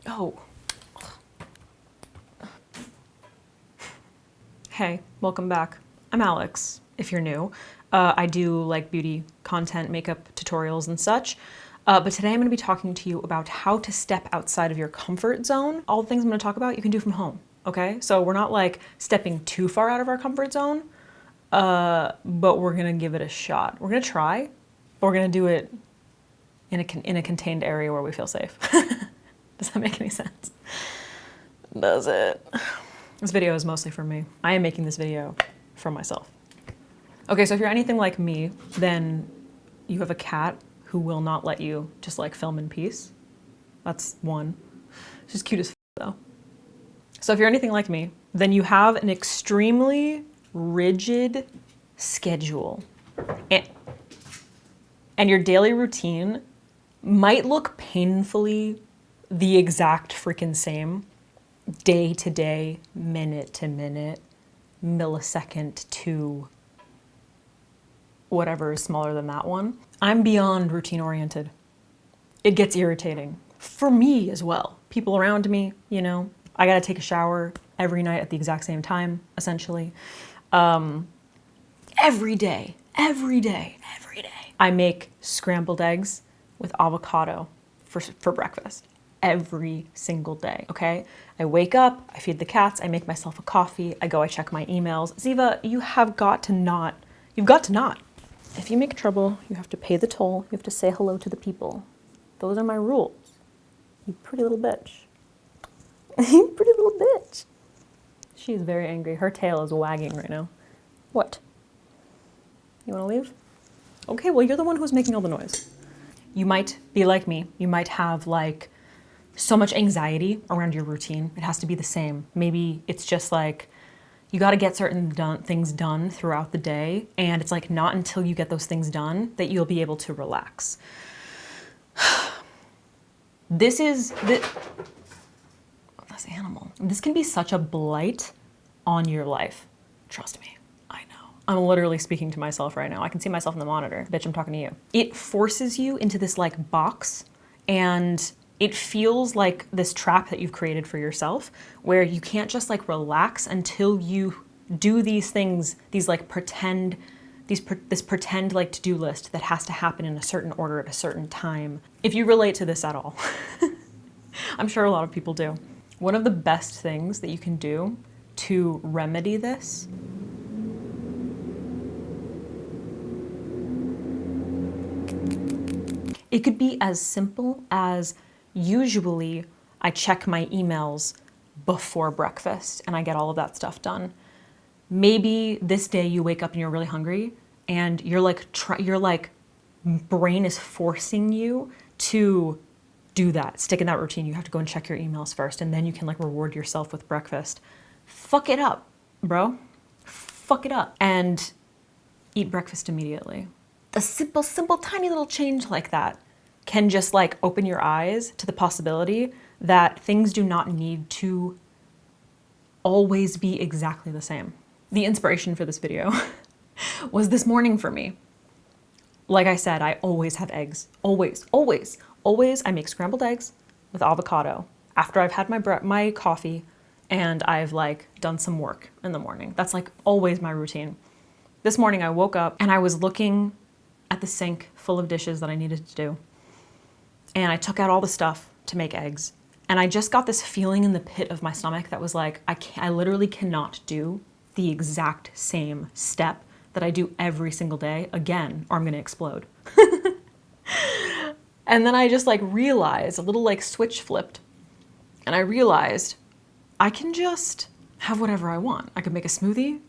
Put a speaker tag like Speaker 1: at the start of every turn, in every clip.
Speaker 1: Oh. Hey, welcome back. I'm Alex, if you're new. I do like beauty content, makeup tutorials and such. But today I'm gonna be talking to you about how to step outside of your comfort zone. All the things I'm gonna talk about, you can do from home, okay? So we're not like stepping too far out of our comfort zone, but we're gonna give it a shot. We're gonna try, but we're gonna do it in a contained area where we feel safe. Does that make any sense? Does it? This video is mostly for me. I am making this video for myself. Okay, so if you're anything like me, then you have a cat who will not let you just like film in peace. That's one. She's cute as though. So if you're anything like me, then you have an extremely rigid schedule. And your daily routine might look painfully the exact freaking same day to day, minute to minute, millisecond to whatever is smaller than that one. I'm beyond routine oriented. It gets irritating for me as well. People around me, you know, I gotta take a shower every night at the exact same time, essentially. Every day. I make scrambled eggs with avocado for breakfast. Every single day, okay? I wake up, I feed the cats, I make myself a coffee, I go, I check my emails. Ziva, you've got to not. If you make trouble, you have to pay the toll, you have to say hello to the people. Those are my rules. You pretty little bitch. You pretty little bitch. She is very angry. Her tail is wagging right now. What? You wanna leave? Okay, well, you're the one who's making all the noise. You might be like me. You might have like so much anxiety around your routine. It has to be the same. Maybe it's just like you got to get certain things done throughout the day, and it's like not until you get those things done that you'll be able to relax. This animal. This can be such a blight on your life. Trust me. I know. I'm literally speaking to myself right now. I can see myself in the monitor. Bitch, I'm talking to you. It forces you into this like box, and it feels like this trap that you've created for yourself where you can't just like relax until you do these things, these like this pretend like to-do list that has to happen in a certain order at a certain time. If you relate to this at all, I'm sure a lot of people do. One of the best things that you can do to remedy this it could be as simple as usually I check my emails before breakfast and I get all of that stuff done. Maybe this day you wake up and you're really hungry and you're like brain is forcing you to do that, stick in that routine. You have to go and check your emails first and then you can like reward yourself with breakfast. Fuck it up, bro. Fuck it up and eat breakfast immediately. A simple, tiny little change like that can just like open your eyes to the possibility that things do not need to always be exactly the same. The inspiration for this video was this morning for me. Like I said, I always have eggs. Always. I make scrambled eggs with avocado after I've had my coffee and I've like done some work in the morning. That's like always my routine. This morning I woke up and I was looking at the sink full of dishes that I needed to do. And I took out all the stuff to make eggs. And I just got this feeling in the pit of my stomach that was like, I literally cannot do the exact same step that I do every single day again, or I'm gonna explode. And then I just like realized, a little like switch flipped. And I realized I can just have whatever I want. I could make a smoothie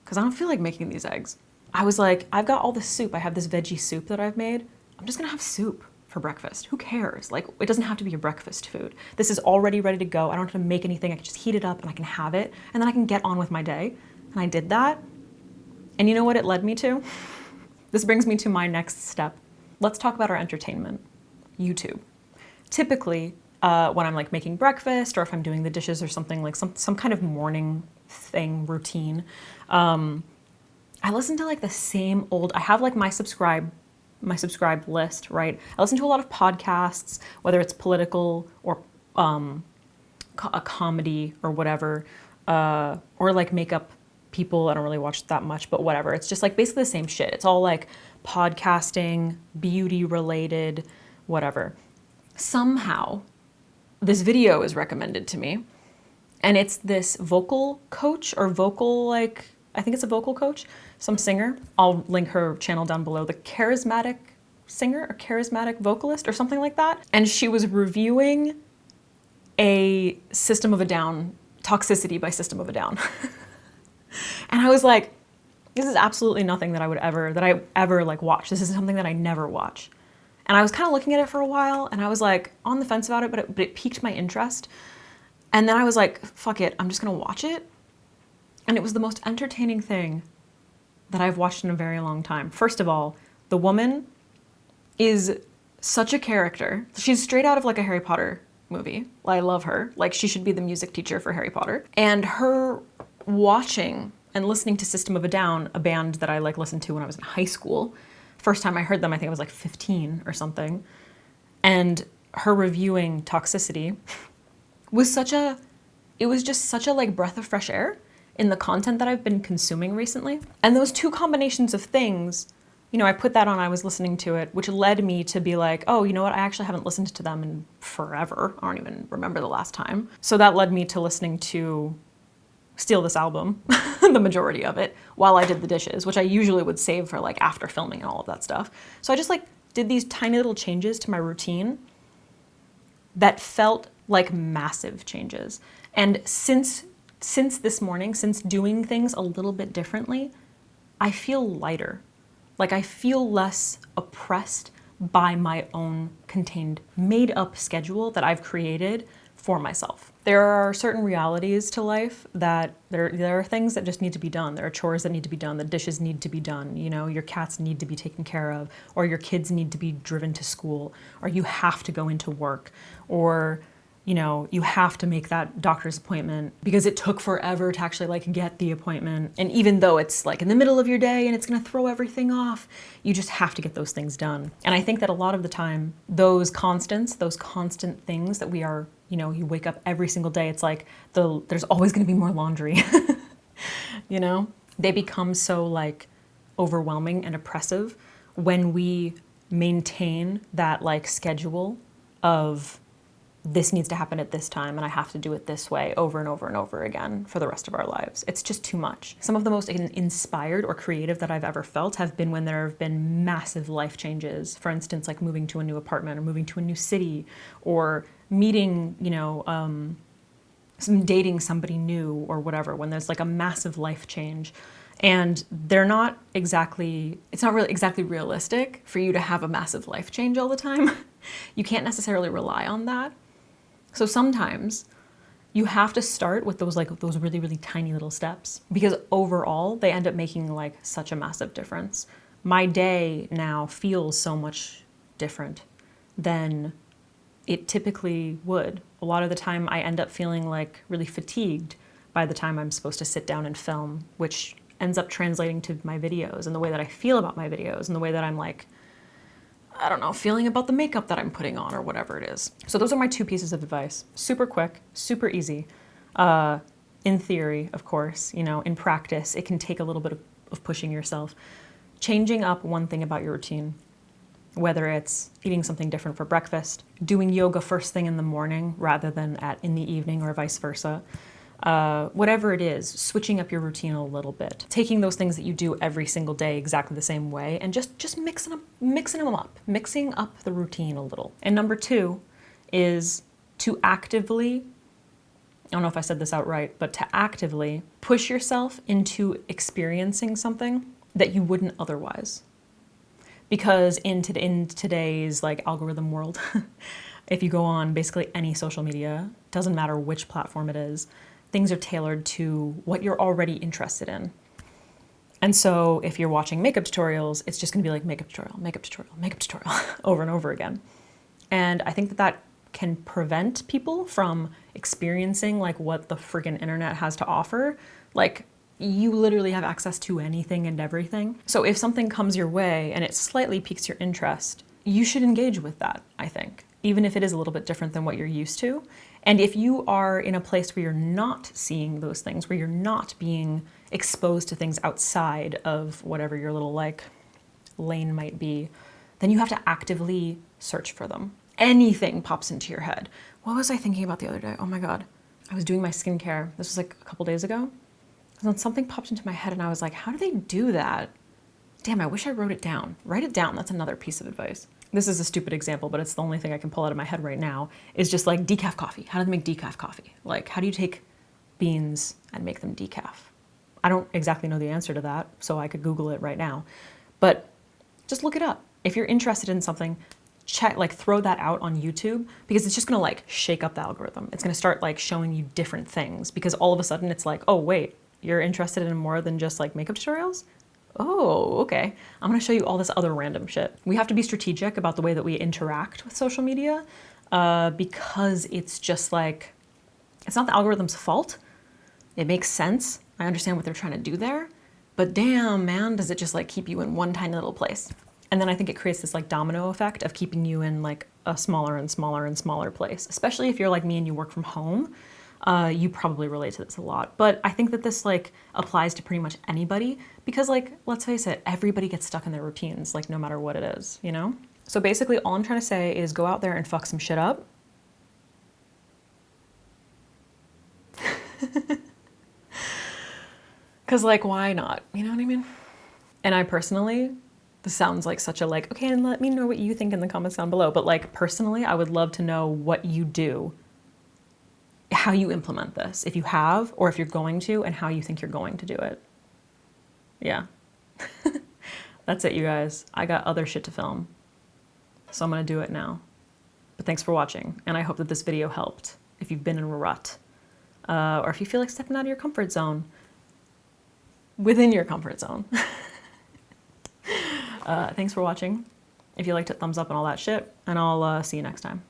Speaker 1: because I don't feel like making these eggs. I was like, I've got all this soup. I have this veggie soup that I've made. I'm just gonna have soup for breakfast. Who cares? Like, it doesn't have to be a breakfast food. This is already ready to go. I don't have to make anything. I can just heat it up and I can have it and then I can get on with my day. And I did that. And you know what it led me to? This brings me to my next step. Let's talk about our entertainment. YouTube. Typically, when I'm like making breakfast or if I'm doing the dishes or something like some kind of morning thing, routine, I listen to like the same old, I have like my subscribe list, right? I listen to a lot of podcasts, whether it's political or a comedy or whatever, or like makeup people. I don't really watch that much, but whatever. It's just like basically the same shit. It's all like podcasting, beauty related, whatever. Somehow this video is recommended to me, and it's this vocal coach or vocal, like, I think it's a vocal coach, some singer. I'll link her channel down below, the charismatic singer or charismatic vocalist or something like that. And she was reviewing a System of a Down, Toxicity by System of a Down. And I was like, this is absolutely nothing that I ever like watch. This is something that I never watch. And I was kind of looking at it for a while, and I was like on the fence about it, but it piqued my interest. And then I was like, fuck it, I'm just gonna watch it. And it was the most entertaining thing that I've watched in a very long time. First of all, the woman is such a character. She's straight out of like a Harry Potter movie. I love her. Like, she should be the music teacher for Harry Potter. And her watching and listening to System of a Down, a band that I like listened to when I was in high school. First time I heard them, I think I was like 15 or something. And her reviewing Toxicity was just such a like breath of fresh air in the content that I've been consuming recently. And those two combinations of things, you know, I put that on, I was listening to it, which led me to be like, oh, you know what? I actually haven't listened to them in forever. I don't even remember the last time. So that led me to listening to Steal This Album, the majority of it, while I did the dishes, which I usually would save for like after filming and all of that stuff. So I just like did these tiny little changes to my routine that felt like massive changes. And since this morning, since doing things a little bit differently, I feel lighter. Like, I feel less oppressed by my own contained, made up schedule that I've created for myself. There are certain realities to life that there are things that just need to be done. There are chores that need to be done. The dishes need to be done. You know, your cats need to be taken care of, or your kids need to be driven to school, or you have to go into work, or, you know, you have to make that doctor's appointment because it took forever to actually like get the appointment. And even though it's like in the middle of your day and it's gonna throw everything off, you just have to get those things done. And I think that a lot of the time, those constant things that we are, you know, you wake up every single day, it's like there's always gonna be more laundry, you know? They become so like overwhelming and oppressive when we maintain that like schedule of this needs to happen at this time and I have to do it this way over and over and over again for the rest of our lives. It's just too much. Some of the most inspired or creative that I've ever felt have been when there have been massive life changes. For instance, like moving to a new apartment or moving to a new city or meeting, you know, dating somebody new or whatever, when there's like a massive life change. And it's not really exactly realistic for you to have a massive life change all the time. You can't necessarily rely on that. So sometimes you have to start with those really, really tiny little steps, because overall they end up making like such a massive difference. My day now feels so much different than it typically would. A lot of the time I end up feeling like really fatigued by the time I'm supposed to sit down and film, which ends up translating to my videos and the way that I feel about my videos and the way that I'm like, I don't know, feeling about the makeup that I'm putting on or whatever it is. So those are my two pieces of advice. Super quick, super easy. In theory, of course, you know, in practice, it can take a little bit of pushing yourself. Changing up one thing about your routine, whether it's eating something different for breakfast, doing yoga first thing in the morning rather than in the evening or vice versa. Whatever it is, switching up your routine a little bit, taking those things that you do every single day exactly the same way and just mixing up the routine a little. And number two is to actively, I don't know if I said this out right, but to actively push yourself into experiencing something that you wouldn't otherwise. Because in today's like algorithm world, if you go on basically any social media, doesn't matter which platform it is, things are tailored to what you're already interested in. And so if you're watching makeup tutorials, it's just gonna be like makeup tutorial, makeup tutorial, makeup tutorial over and over again. And I think that can prevent people from experiencing like what the friggin' internet has to offer. Like, you literally have access to anything and everything. So if something comes your way and it slightly piques your interest, you should engage with that, I think. even if it is a little bit different than what you're used to. And if you are in a place where you're not seeing those things, where you're not being exposed to things outside of whatever your little like lane might be, then you have to actively search for them. Anything pops into your head. What was I thinking about the other day? Oh my God. I was doing my skincare. This was like a couple days ago. And then something popped into my head and I was like, how do they do that? Damn, I wish I wrote it down. Write it down. That's another piece of advice. This is a stupid example, but it's the only thing I can pull out of my head right now, is just like decaf coffee. How do they make decaf coffee? Like, how do you take beans and make them decaf? I don't exactly know the answer to that, so I could Google it right now. But just look it up. If you're interested in something, check, like throw that out on YouTube, because it's just gonna like shake up the algorithm. It's gonna start like showing you different things, because all of a sudden it's like, oh wait, you're interested in more than just like makeup tutorials? Oh, okay. I'm gonna show you all this other random shit. We have to be strategic about the way that we interact with social media, because it's just like, it's not the algorithm's fault. It makes sense. I understand what they're trying to do there, but damn, man, does it just like keep you in one tiny little place. And then I think it creates this like domino effect of keeping you in like a smaller and smaller and smaller place, especially if you're like me and you work from home. You probably relate to this a lot, but I think that this like applies to pretty much anybody, because like, let's face it, everybody gets stuck in their routines, like no matter what it is, you know? So basically all I'm trying to say is go out there and fuck some shit up. Cause like, why not? You know what I mean? And I personally, this sounds like such a like, okay, and let me know what you think in the comments down below. But like personally, I would love to know what you do, how you implement this, if you have, or if you're going to, and how you think you're going to do it. Yeah. That's it, you guys. I got other shit to film, so I'm gonna do it now. But thanks for watching, and I hope that this video helped if you've been in a rut, or if you feel like stepping out of your comfort zone, within your comfort zone. Thanks for watching. If you liked it, thumbs up and all that shit, and I'll see you next time.